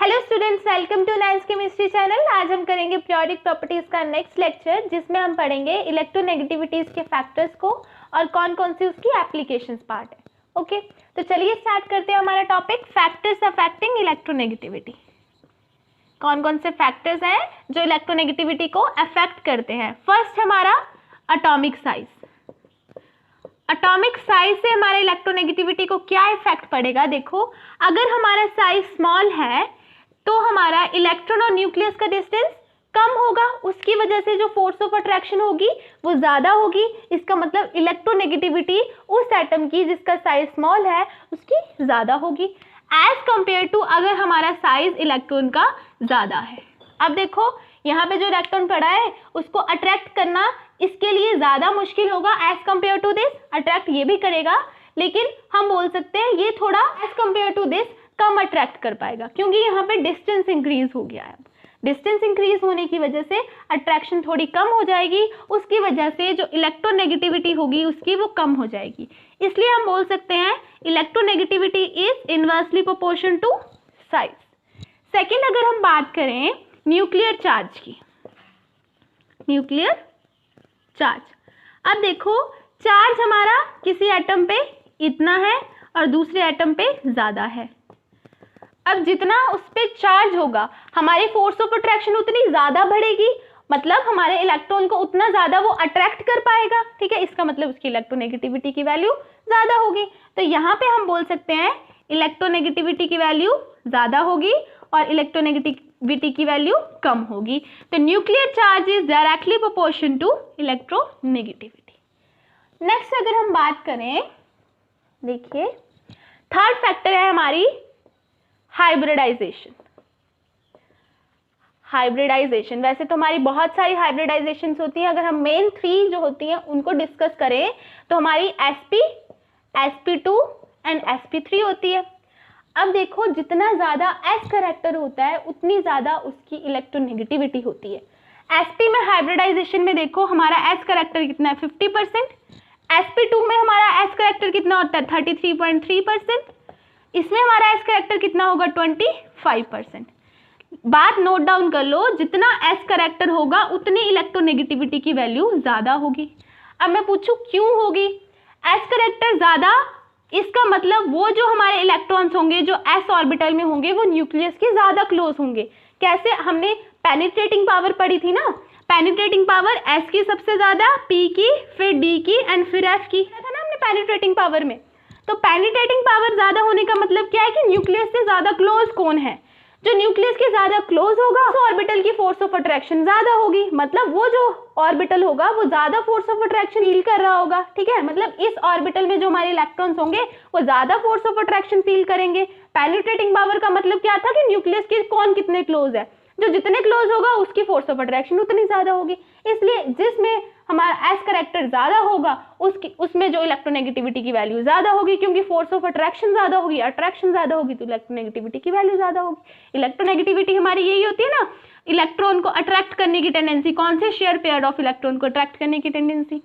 Hello students, welcome to Nines chemistry channel. आज हम करेंगे पीरियोडिक प्रॉपर्टीज का नेक्स्ट लेक्चर, जिसमें हम पढ़ेंगे इलेक्ट्रोनेगेटिविटीज के फैक्टर्स को और कौन कौन सी उसकी एप्लीकेशंस पार्ट है। ओके, तो चलिए स्टार्ट करते हैं हमारा टॉपिक, फैक्टर्स अफेक्टिंग इलेक्ट्रोनेगेटिविटी। कौन कौन से फैक्टर्स हैं जो इलेक्ट्रोनेगेटिविटी को अफेक्ट करते हैं। फर्स्ट हमारा एटॉमिक साइज। एटॉमिक साइज से हमारे इलेक्ट्रोनेगेटिविटी को क्या इफेक्ट पड़ेगा। देखो, अगर हमारा साइज स्मॉल है तो हमारा इलेक्ट्रॉन और न्यूक्लियस का डिस्टेंस कम होगा, उसकी वजह से जो फोर्स ऑफ अट्रैक्शन होगी वो ज्यादा होगी। इसका मतलब इलेक्ट्रोनेगेटिविटी उस एटम की जिसका साइज स्मॉल है उसकी ज्यादा होगी, एज कंपेयर टू अगर हमारा साइज इलेक्ट्रॉन का ज्यादा है। अब देखो, यहाँ पे जो इलेक्ट्रॉन पड़ा है उसको अट्रैक्ट करना इसके लिए ज्यादा मुश्किल होगा as compared to this. Attract ये भी करेगा, लेकिन हम बोल सकते हैं ये थोड़ा एज कंपेयर टू दिस कम अट्रैक्ट कर पाएगा, क्योंकि यहाँ पे डिस्टेंस इंक्रीज हो गया है। डिस्टेंस इंक्रीज होने की वजह से अट्रैक्शन थोड़ी कम हो जाएगी, उसकी वजह से जो इलेक्ट्रोनेगेटिविटी होगी उसकी वो कम हो जाएगी। इसलिए हम बोल सकते हैं electronegativity is inversely proportion to size. Second, अगर हम बात करें न्यूक्लियर चार्ज की, न्यूक्लियर चार्ज। अब देखो, चार्ज हमारा किसी एटम पे इतना है और दूसरे एटम पे ज्यादा है। अब जितना उस पे चार्ज होगा हमारी फोर्स ऑफ अट्रैक्शन उतनी ज्यादा बढ़ेगी, मतलब हमारे इलेक्ट्रॉन को उतना ज्यादा वो अट्रैक्ट कर पाएगा। ठीक है, इसका मतलब उसकी इलेक्ट्रोनेगेटिविटी की वैल्यू ज्यादा होगी। तो यहाँ पे हम बोल सकते हैं इलेक्ट्रोनेगेटिविटी की वैल्यू ज्यादा होगी और इलेक्ट्रोनेगेटिविटी की वैल्यू कम होगी। तो nuclear charge is directly proportion to electronegativity. Next अगर हम बात करें, देखिए थर्ड फैक्टर है हमारी हाइब्रिडाइजेशन। हाइब्रिडाइजेशन, वैसे तो हमारी बहुत सारी हाइब्रिडाइजेशंस होती हैं, अगर हम मेन 3 जो होती हैं उनको डिस्कस करें तो हमारी sp, sp2 एंड sp3 होती है। अब देखो, जितना ज्यादा s करेक्टर होता है उतनी ज्यादा उसकी इलेक्ट्रोनेगेटिविटी होती है। sp में हाइब्रिडाइजेशन में देखो हमारा s करेक्टर कितना है 50%, sp2 में हमारा s करेक्टर कितना होता है 33.3%, इसमें हमारा s करेक्टर कितना होगा 25%। बात नोट डाउन कर लो, जितना s करेक्टर होगा उतनी इलेक्ट्रोनेगेटिविटी की वैल्यू ज्यादा होगी। अब मैं पूछूं क्यों होगी s करेक्टर ज्यादा, इसका मतलब वो जो हमारे इलेक्ट्रॉन्स होंगे जो s ऑर्बिटल में होंगे वो न्यूक्लियस के ज्यादा क्लोज होंगे। कैसे, हमने पेनिट्रेटिंग पावर पढ़ी थी ना, पेनिट्रेटिंग पावर s की सबसे ज्यादा, p की, फिर d की एंड फिर f की, था ना हमने पेनिट्रेटिंग पावर में। तो पेनिट्रेटिंग पावर ज्यादा होने का मतलब क्या है कि न्यूक्लियस से ज्यादा क्लोज कौन है, जो न्यूक्लियस के ज्यादा क्लोज होगा तो ऑर्बिटल की फोर्स ऑफ अट्रैक्शन ज्यादा होगी, मतलब वो जो ऑर्बिटल होगा वो ज्यादा फोर्स ऑफ अट्रैक्शन फील कर रहा होगा। ठीक है, मतलब इस ऑर्बिटल में जो हमारे इलेक्ट्रॉन्स होंगे वो ज्यादा फोर्स ऑफ अट्रैक्शन फील करेंगे। पेनिट्रेटिंग पावर का मतलब क्या था कि न्यूक्लियस के कौन कितने क्लोज है, जो जितने क्लोज होगा उसकी फोर्स ऑफ अट्रैक्शन उतनी ज्यादा होगी। इसलिए जिसमें हमारा s करेक्टर ज्यादा होगा उसमें जो इलेक्ट्रोनेगेटिविटी की वैल्यू ज्यादा होगी, क्योंकि फोर्स ऑफ अट्रैक्शन ज्यादा होगी, अट्रैक्शन ज्यादा होगी तो इलेक्ट्रोनेगेटिविटी की वैल्यू ज्यादा होगी। इलेक्ट्रोनेगेटिविटी हमारी यही होती है ना, इलेक्ट्रॉन को अट्रैक्ट करने की टेंडेंसी, कौन से शेयर पेयर ऑफ इलेक्ट्रॉन को अट्रैक्ट करने की टेंडेंसी।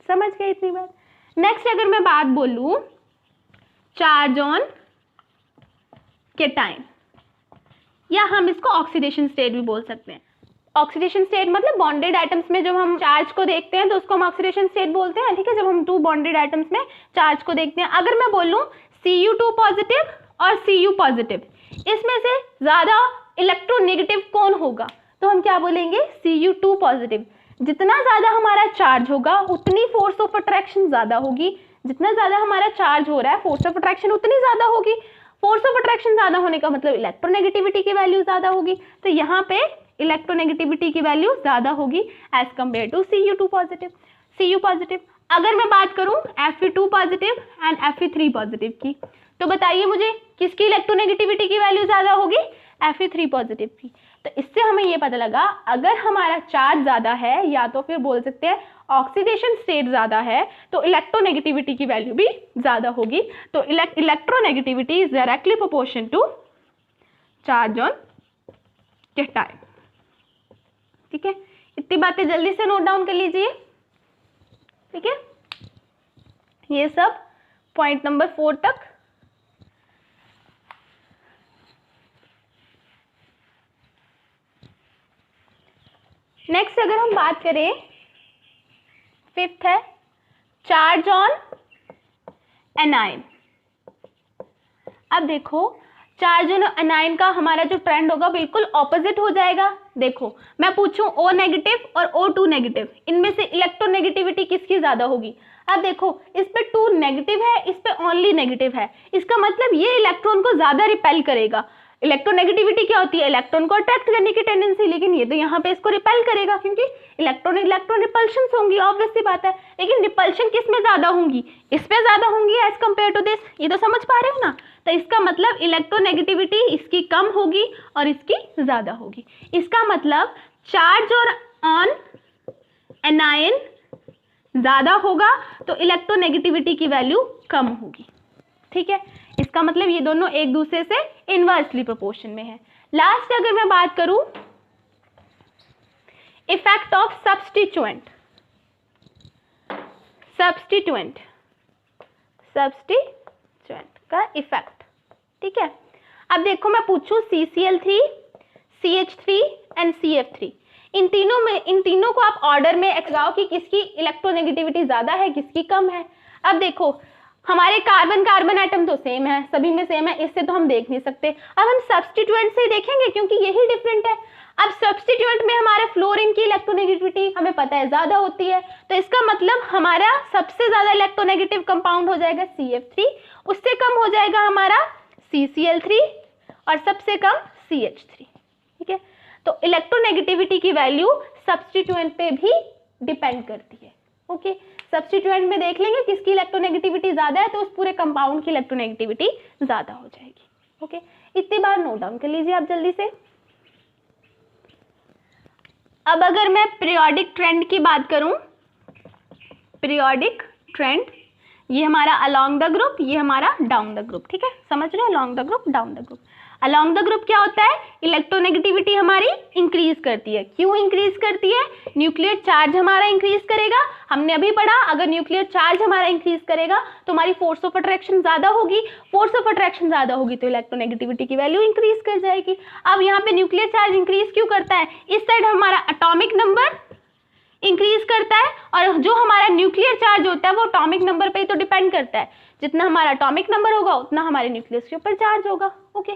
समझ गए इतनी बात। नेक्स्ट अगर मैं बात बोलूं चार्ज ऑन केटाइन, या हम इसको ऑक्सीडेशन स्टेट भी बोल सकते हैं। ऑक्सीडेशन स्टेट मतलब बॉन्डेड एटम्स में जब हम चार्ज को देखते हैं तो उसको हम ऑक्सीडेशन स्टेट बोलते हैं। ठीक है, जब हम 2 बॉन्डेड एटम्स में चार्ज को देखते हैं। अगर मैं बोलूं Cu2 पॉजिटिव और Cu पॉजिटिव, इसमें से ज्यादा इलेक्ट्रोनेगेटिव कौन होगा, तो हम क्या बोलेंगे Cu2 पॉजिटिव। जितना ज्यादा हमारा चार्ज होगा उतनी फोर्स ऑफ अट्रैक्शन ज्यादा होगी, जितना ज्यादा हमारा चार्ज हो रहा है फोर्स ऑफ अट्रैक्शन उतनी ज्यादा होगी। फोर्स ऑफ अट्रैक्शन ज्यादा होने का मतलब इलेक्ट्रोनेगेटिविटी की वैल्यू ज्यादा होगी, तो यहाँ पे इलेक्ट्रोनेगेटिविटी की वैल्यू ज्यादा होगी as compared to Cu2 positive. Cu positive, अगर मैं बात करूं Fe2 positive and Fe3 positive की, तो बताइए मुझे किसकी इलेक्ट्रोनेगेटिविटी की वैल्यू ज्यादा होगी, Fe3 पॉजिटिव की। तो इससे हमें ये पता लगा अगर हमारा चार्ज ज्यादा है, या तो फिर बोल सकते हैं ऑक्सीडेशन स्टेट ज्यादा है, तो इलेक्ट्रोनेगेटिविटी की वैल्यू भी ज्यादा होगी। तो electronegativity is directly proportion to charge on cation. ठीक है, इतनी बातें जल्दी से नोट डाउन कर लीजिए। ठीक है, ये सब पॉइंट नंबर 4 तक नेक्स्ट अगर हम बात करें, फिफ्थ है चार्ज ऑन एनायन। अब देखो चार्ज ऑन एनायन का हमारा जो ट्रेंड होगा बिल्कुल ऑपोजिट हो जाएगा। देखो मैं पूछूं O नेगेटिव और O2 नेगेटिव, इनमें से इलेक्ट्रोनेगेटिविटी किसकी ज्यादा होगी? अब देखो इस पे 2 नेगेटिव है, इस पे ओनली नेगेटिव है, इसका मतलब ये इलेक्ट्रॉन को ज्यादा रिपेल करेगा। इलेक्ट्रोनेगेटिविटी क्या होती है? इलेक्ट्रॉन को अट्रैक्ट करने की टेंडेंसी, लेकिन ये तो यहाँ पे इसको रिपेल करेगा क्योंकि इलेक्ट्रॉन इलेक्ट्रॉन रिपल्शन होंगी, ऑब्वियस सी बात है। लेकिन रिपल्शन किस में ज्यादा होंगी? इस पे ज्यादा होंगी एज कंपेयर टू दिस। ये तो समझ पा रहे हो ना? तो इसका मतलब इलेक्ट्रोनेगेटिविटी इसकी कम होगी और इसकी ज्यादा होगी। इसका मतलब चार्ज ऑन एनायन ज्यादा होगा तो इलेक्ट्रोनेगेटिविटी की वैल्यू कम होगी। ठीक है, इसका मतलब ये दोनों एक दूसरे से इनवर्सली प्रोपोर्शन में है। लास्ट अगर मैं बात करूं इफेक्ट ऑफ सब्स्टिट्यूएंट का इफेक्ट। ठीक है, अब देखो मैं पूछूं CCl3, CH3 एंड CF3, इन तीनों को आप ऑर्डर में लगाओ कि किसकी इलेक्ट्रोनेगेटिविटी ज्यादा है, किसकी कम है। अब देखो हमारे कार्बन एटम तो सेम है, सभी में सेम है, इससे तो हम देख नहीं सकते। अब हम सब्स्टिट्यूएंट से देखेंगे क्योंकि यही डिफरेंट है। अब सब्स्टिट्यूएंट में हमारे फ्लोरीन की इलेक्ट्रोनेगेटिविटी हमें पता है ज्यादा होती है, तो इसका मतलब हमारा सबसे ज्यादा इलेक्ट्रोनेगेटिव कंपाउंड हो जाएगा CF3, उससे कम हो जाएगा हमारा CCl3 और सबसे कम CH3। ठीक है, तो इलेक्ट्रोनेगेटिविटी की वैल्यू सब्स्टिट्यूएंट पे भी डिपेंड करती है। ओके, सब्स्टिट्यूएंट में देख लेंगे किसकी इलेक्ट्रोनेगेटिविटी ज्यादा है तो उस पूरे कंपाउंड की इलेक्ट्रोनेगेटिविटी ज्यादा हो जाएगी। ओके, इतनी बार नोट डाउन कर लीजिए आप जल्दी से। अब अगर मैं पीरियोडिक ट्रेंड की बात करूं, पीरियोडिक ट्रेंड ये हमारा अलोंग द ग्रुप, ये हमारा डाउन द ग्रुप। ठीक है, समझ रहे हो? Along the group, down the group. Along the group क्या होता है? इलेक्ट्रोनेगेटिविटी हमारी इंक्रीज करती है। क्यों इंक्रीज करती है? न्यूक्लियर चार्ज हमारा इंक्रीज करेगा। हमने अभी पढ़ा अगर न्यूक्लियर चार्ज हमारा इंक्रीज करेगा तो हमारी फोर्स ऑफ अट्रैक्शन ज्यादा होगी, फोर्स ऑफ अट्रैक्शन ज्यादा होगी तो इलेक्ट्रोनेगेटिविटी की वैल्यू इंक्रीज कर जाएगी। अब यहाँ पे न्यूक्लियर चार्ज इंक्रीज क्यों करता है? इस साइड हमारा एटॉमिक नंबर इंक्रीज करता है और जो हमारा न्यूक्लियर चार्ज होता है वो एटॉमिक नंबर पे ही तो डिपेंड करता है। जितना हमारा एटॉमिक नंबर होगा उतना हमारे न्यूक्लियस के ऊपर चार्ज होगा। ओके,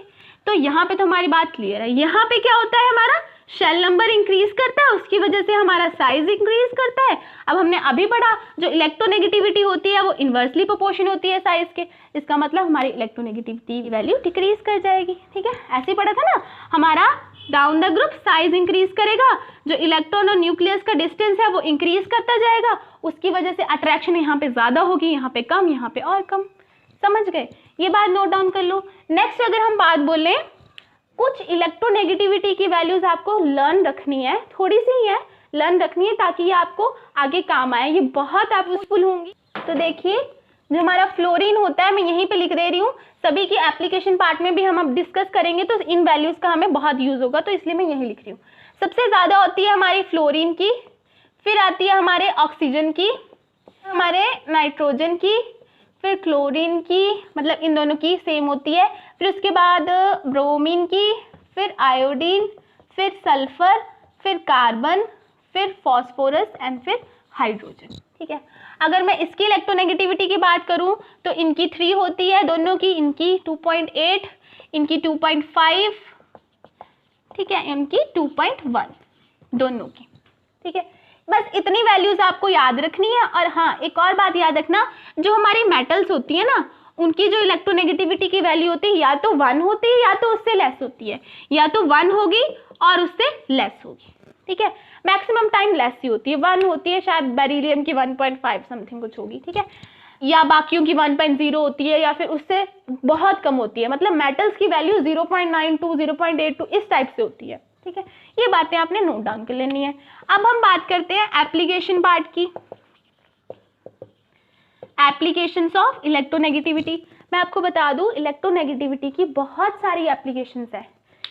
तो यहाँ पे तो हमारी बात क्लियर है। यहाँ पे क्या होता है? हमारा शेल नंबर इंक्रीज करता है, उसकी वजह से हमारा साइज इंक्रीज करता है। अब हमने अभी पढ़ा जो इलेक्ट्रोनेगेटिविटी होती है वो इनवर्सली प्रोपोर्शन होती है साइज के, इसका मतलब हमारी इलेक्ट्रोनेगेटिविटी की वैल्यू डिक्रीज कर जाएगी। ठीक है, ऐसे ही पढ़ा था ना, हमारा down the group size increase करेगा, जो इलेक्ट्रॉन और न्यूक्लियस का डिस्टेंस है वो इंक्रीज करता जाएगा, उसकी वजह से अट्रैक्शन यहाँ पे ज्यादा होगी, यहाँ पे कम, यहाँ पे और कम। समझ गए? ये बात नोट डाउन कर लो। नेक्स्ट अगर हम बात बोलें, कुछ इलेक्ट्रोनेगेटिविटी की वैल्यूज आपको लर्न रखनी है, थोड़ी सी ही है, लर्न रखनी है ताकि ये आपको आगे काम आए, ये बहुत आप यूजफुल होंगी। तो देखिए जो हमारा फ्लोरीन होता है, मैं यहीं पे लिख दे रही हूँ, सभी की एप्लीकेशन पार्ट में भी हम अब डिस्कस करेंगे तो इन वैल्यूज का हमें बहुत यूज होगा, तो इसलिए मैं यही लिख रही हूँ। सबसे ज्यादा होती है हमारी फ्लोरीन की, फिर आती है हमारे ऑक्सीजन की, हमारे नाइट्रोजन की, फिर क्लोरीन की, मतलब इन दोनों की सेम होती है, फिर उसके बाद ब्रोमीन की, फिर आयोडीन, फिर सल्फर, फिर कार्बन, फिर फॉस्फोरस एंड फिर हाइड्रोजन। ठीक है, अगर मैं इसकी इलेक्ट्रोनेगेटिविटी की बात करूं तो इनकी 3 होती है दोनों की, इनकी 2.8, इनकी 2.5, ठीक है, इनकी 2.1 दोनों की। ठीक है, बस इतनी वैल्यूज आपको याद रखनी है। और हाँ, एक और बात याद रखना, जो हमारी मेटल्स होती है ना, उनकी जो इलेक्ट्रोनेगेटिविटी की वैल्यू होती है या तो 1 होती है या तो उससे लेस होती है, या तो 1 होगी और उससे लेस होगी। ठीक है, मैक्सिमम टाइम लेस ही होती है, 1 होती है, शायद बेरिलियम की 1.5 समथिंग कुछ होगी। ठीक है, या बाकियों की 1.0 होती है या फिर उससे बहुत कम होती है, मतलब मेटल्स की वैल्यू 0.92, 0.82 इस टाइप से होती है। ठीक है, ये बातें आपने नोट डाउन कर लेनी है। अब हम बात करते हैं एप्लीकेशन पार्ट की, एप्लीकेशंस ऑफ इलेक्ट्रोनेगेटिविटी। मैं आपको बता दूं इलेक्ट्रोनेगेटिविटी की बहुत सारी एप्लीकेशंस है।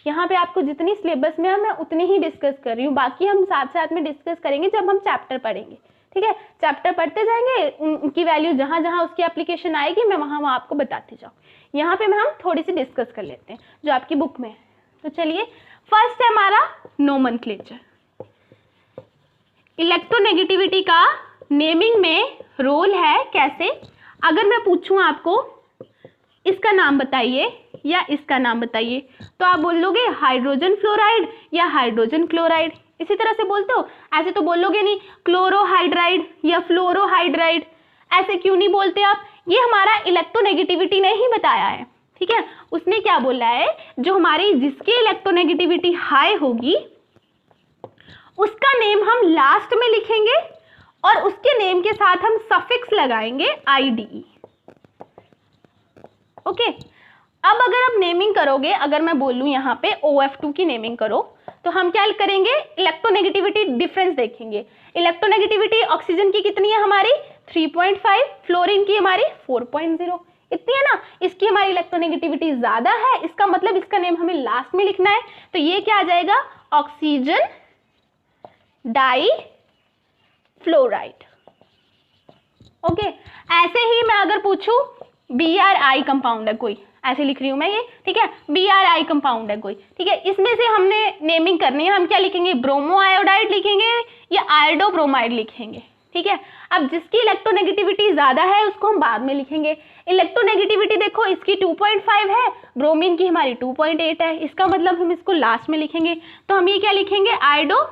यहाँ पे आपको जितनी सिलेबस में है मैं उतनी ही डिस्कस कर रही हूँ, बाकी हम साथ साथ में डिस्कस करेंगे जब हम चैप्टर पढ़ेंगे। ठीक है, चैप्टर पढ़ते जाएंगे, उनकी वैल्यू जहाँ जहाँ उसकी एप्लीकेशन आएगी मैं वहाँ वहाँ आपको बताते जाऊँ। यहाँ पे हम थोड़ी सी डिस्कस कर लेते हैं जो आपकी बुक में है। तो चलिए, फर्स्ट है हमारा नोमेनक्लेचर। इलेक्ट्रोनेगेटिविटी का नेमिंग में रोल है। कैसे? अगर मैं पूछूं आपको इसका नाम बताइए या इसका नाम बताइए, तो आप बोल लोगे हाइड्रोजन फ्लोराइड या हाइड्रोजन क्लोराइड। इसी तरह से बोलते हो, ऐसे तो बोलोगे नहीं क्लोरोहाइड्राइड या फ्लोरोहाइड्राइड, ऐसे क्यों नहीं बोलते आप? ये हमारा इलेक्ट्रोनेगेटिविटी ने ही बताया है, ठीक है। उसने क्या बोला है, जो हमारी जिसकी इलेक्ट्रोनेगेटिविटी हाई होगी उसका नेम हम लास्ट में लिखेंगे और उसके नेम के साथ हम सफिक्स लगाएंगे IDE। ओके, अब अगर आप नेमिंग करोगे, अगर मैं बोलूं यहाँ पे OF2 की नेमिंग करो, तो हम क्या करेंगे, इलेक्ट्रोनेगेटिविटी डिफरेंस देखेंगे। इलेक्ट्रोनेगेटिविटी ऑक्सीजन की कितनी है हमारी 3.5, फ्लोरीन की हमारी 4.0, इतनी है ना। इसकी हमारी इलेक्ट्रोनेगेटिविटी ज्यादा है, इसका मतलब इसका नेम हमें लास्ट में लिखना है। तो ये क्या आ जाएगा, ऑक्सीजन डाई फ्लोराइड। ओके, ऐसे ही मैं अगर पूछूं BRI कंपाउंड है कोई, ऐसे लिख रही हूं मैं ये, ठीक है, BRI कंपाउंड है कोई, ठीक है, इसमें से हमने नेमिंग करनी है, हम क्या लिखेंगे, ब्रोमो आयोडाइड लिखेंगे या आयोडो ब्रोमाइड लिखेंगे, ठीक है। अब जिसकी इलेक्ट्रोनेगेटिविटी ज्यादा है उसको हम बाद में लिखेंगे। इलेक्ट्रोनेगेटिविटी देखो इसकी 2.5 है, ब्रोमीन की हमारी 2.8 है, इसका मतलब हम इसको लास्ट में लिखेंगे। तो हम ये क्या लिखेंगे, आयोडो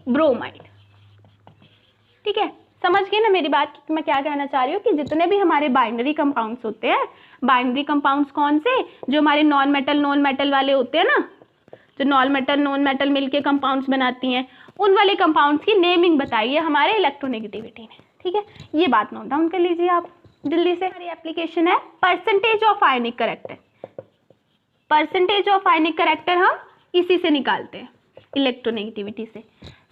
ब्रोमाइड, ठीक है। समझ गए ना मेरी बात कि मैं क्या कहना चाह रही हूँ, कि जितने भी हमारे बाइनरी कंपाउंड्स होते हैं, बाइनरी कंपाउंड्स कौन से, जो हमारे नॉन मेटल वाले होते हैं ना, जो नॉन मेटल मिलके कंपाउंड्स बनाती हैं, उन वाले कंपाउंड्स की नेमिंग बताइए हमारे इलेक्ट्रोनेगेटिविटी ने, ठीक है। ये बात नोट डाउन कर लीजिए आप जल्दी से। हमारी एप्लीकेशन है percentage of ionic character. Percentage of ionic character हम इसी से निकालते हैं, इलेक्ट्रोनेगेटिविटी से।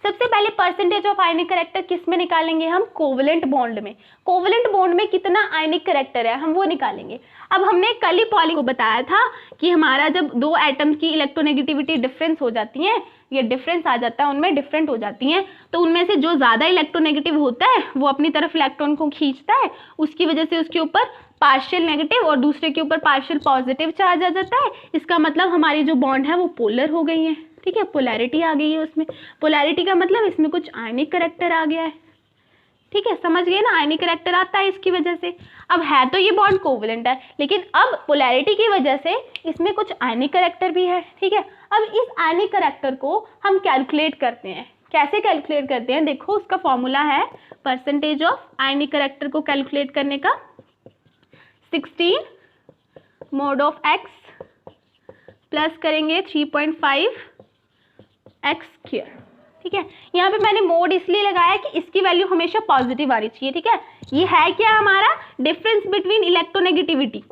सबसे पहले परसेंटेज ऑफ आयनिक करेक्टर किस में निकालेंगे हम, कोवलेंट बॉन्ड में। कोवलेंट बॉन्ड में कितना आयनिक करेक्टर है हम वो निकालेंगे। अब हमने कल ही पॉलिंग को बताया था कि हमारा जब दो एटम्स की इलेक्ट्रोनेगेटिविटी डिफरेंस हो जाती है, ये डिफरेंस आ जाता है, उनमें डिफरेंट हो जाती हैं, तो उनमें से जो ज़्यादा इलेक्ट्रोनेगेटिव होता है वो अपनी तरफ इलेक्ट्रॉन को खींचता है, उसकी वजह से उसके ऊपर पार्शियल नेगेटिव और दूसरे के ऊपर पार्शियल पॉजिटिव चार्ज आ जाता है। इसका मतलब हमारी जो बॉन्ड है वो पोलर हो गई है, ठीक है, पोलैरिटी आ गई है उसमें। पोलैरिटी का मतलब इसमें कुछ आयनिक करेक्टर आ गया है, ठीक है, समझ गए ना, आयनिक करेक्टर आता है इसकी वजह से। अब है तो ये बॉन्ड कोवलेंट है, लेकिन अब पोलैरिटी की वजह से इसमें कुछ आयनिक करेक्टर भी है, ठीक है। अब इस आयनिक करेक्टर को हम कैलकुलेट करते हैं। कैसे कैलकुलेट करते हैं, देखो उसका फॉर्मूला है परसेंटेज ऑफ आयनिक करेक्टर को कैलकुलेट करने का, 16 mod of x प्लस करेंगे 3.5 x स्क्वायर, ठीक है। यहाँ पे मैंने मोड इसलिए लगाया कि इसकी वैल्यू हमेशा पॉजिटिव आनी चाहिए, ठीक है। ये है क्या हमारा डिफरेंस बिटवीन इलेक्ट्रोनेगेटिविटी।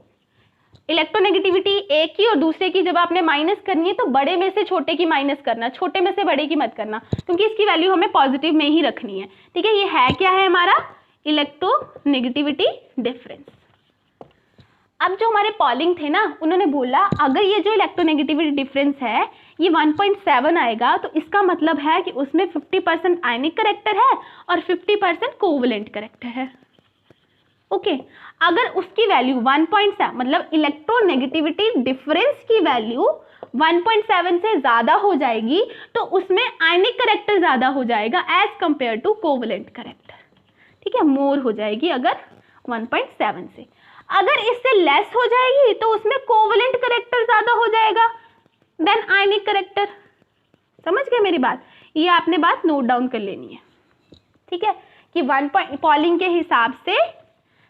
इलेक्ट्रोनेगेटिविटी एक की और दूसरे की जब आपने माइनस करनी है तो बड़े में से छोटे की माइनस करना, छोटे में से बड़े की मत करना, क्योंकि इसकी वैल्यू हमें पॉजिटिव में ही रखनी है, ठीक है। ये है क्या है हमारा इलेक्ट्रोनेगेटिविटी डिफरेंस। अब जो हमारे पॉलिंग थे ना, उन्होंने बोला अगर ये जो इलेक्ट्रोनेगेटिविटी डिफरेंस है ये 1.7 आएगा तो इसका मतलब है कि उसमें 50% आयनिक करेक्टर है और 50% कोवलेंट करेक्टर है, ओके। अगर उसकी वैल्यू 1.7 मतलब इलेक्ट्रोनेगेटिविटी डिफरेंस की वैल्यू 1.7 से ज्यादा हो जाएगी तो उसमें आयनिक करेक्टर ज्यादा हो जाएगा as compared to covalent character, ठीक है, मोर हो जाएगी अगर 1.7 से। अगर इससे लेस हो जाएगी तो उसमें कोवलेंट करेक्टर ज्यादा हो जाएगा देन आयनिक करेक्टर। समझ गए मेरी बात, ये आपने बात नोट डाउन कर लेनी है, ठीक है, कि पॉलिंग के हिसाब से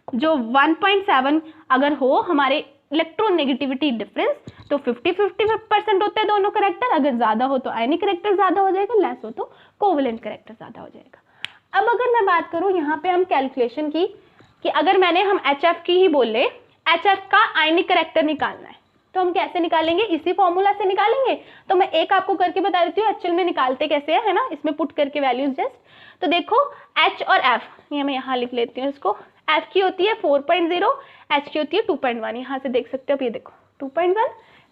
जो 1.7 अगर हो हमारे इलेक्ट्रोनेगेटिविटी डिफरेंस तो 50-50% होते हैं दोनों करेक्टर। अगर ज्यादा हो तो आयनिक करेक्टर ज्यादा हो जाएगा, लेस हो तो कोवलेंट करेक्टर ज्यादा हो जाएगा। अब अगर मैं बात करूं यहाँ पे हम कैलकुलेशन की, कि अगर हम HF की ही बोले, HF का आयनिक करेक्टर निकालना है तो हम कैसे निकालेंगे, इसी फॉर्मूला से निकालेंगे। तो मैं एक आपको करके बता देती हूँ एक्चुअल में निकालते कैसे है ना, इसमें पुट करके वैल्यूज जस्ट। तो देखो H और F, ये मैं यहाँ लिख लेती हूँ इसको, F की होती है 4.0, H की होती है 2.1, यहाँ से देख सकते हो, अब ये देखो 2.1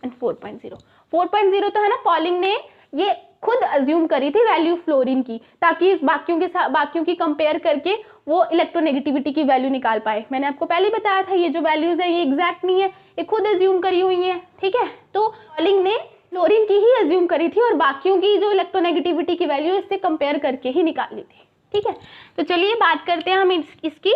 एंड 4.0। 4.0 तो है ना पॉलिंग ने ये खुद अज्यूम करी थी वैल्यू फ्लोरीन की, ताकि बाकियों के साथ बाकियों की कंपेयर करके वो इलेक्ट्रोनेगेटिविटी की वैल्यू निकाल पाए। मैंने आपको पहले ही बताया था ये जो वैल्यूज है ये एग्जैक्ट नहीं है, ये खुद अज्यूम करी हुई है, ठीक है। तो पॉलिंग ने फ्लोरीन की ही एज्यूम करी थी और बाकियों की जो इलेक्ट्रोनेगेटिविटी की वैल्यू इससे कंपेयर करके ही निकाली थी। ठीक है, तो चलिए बात करते हैं हम इसकी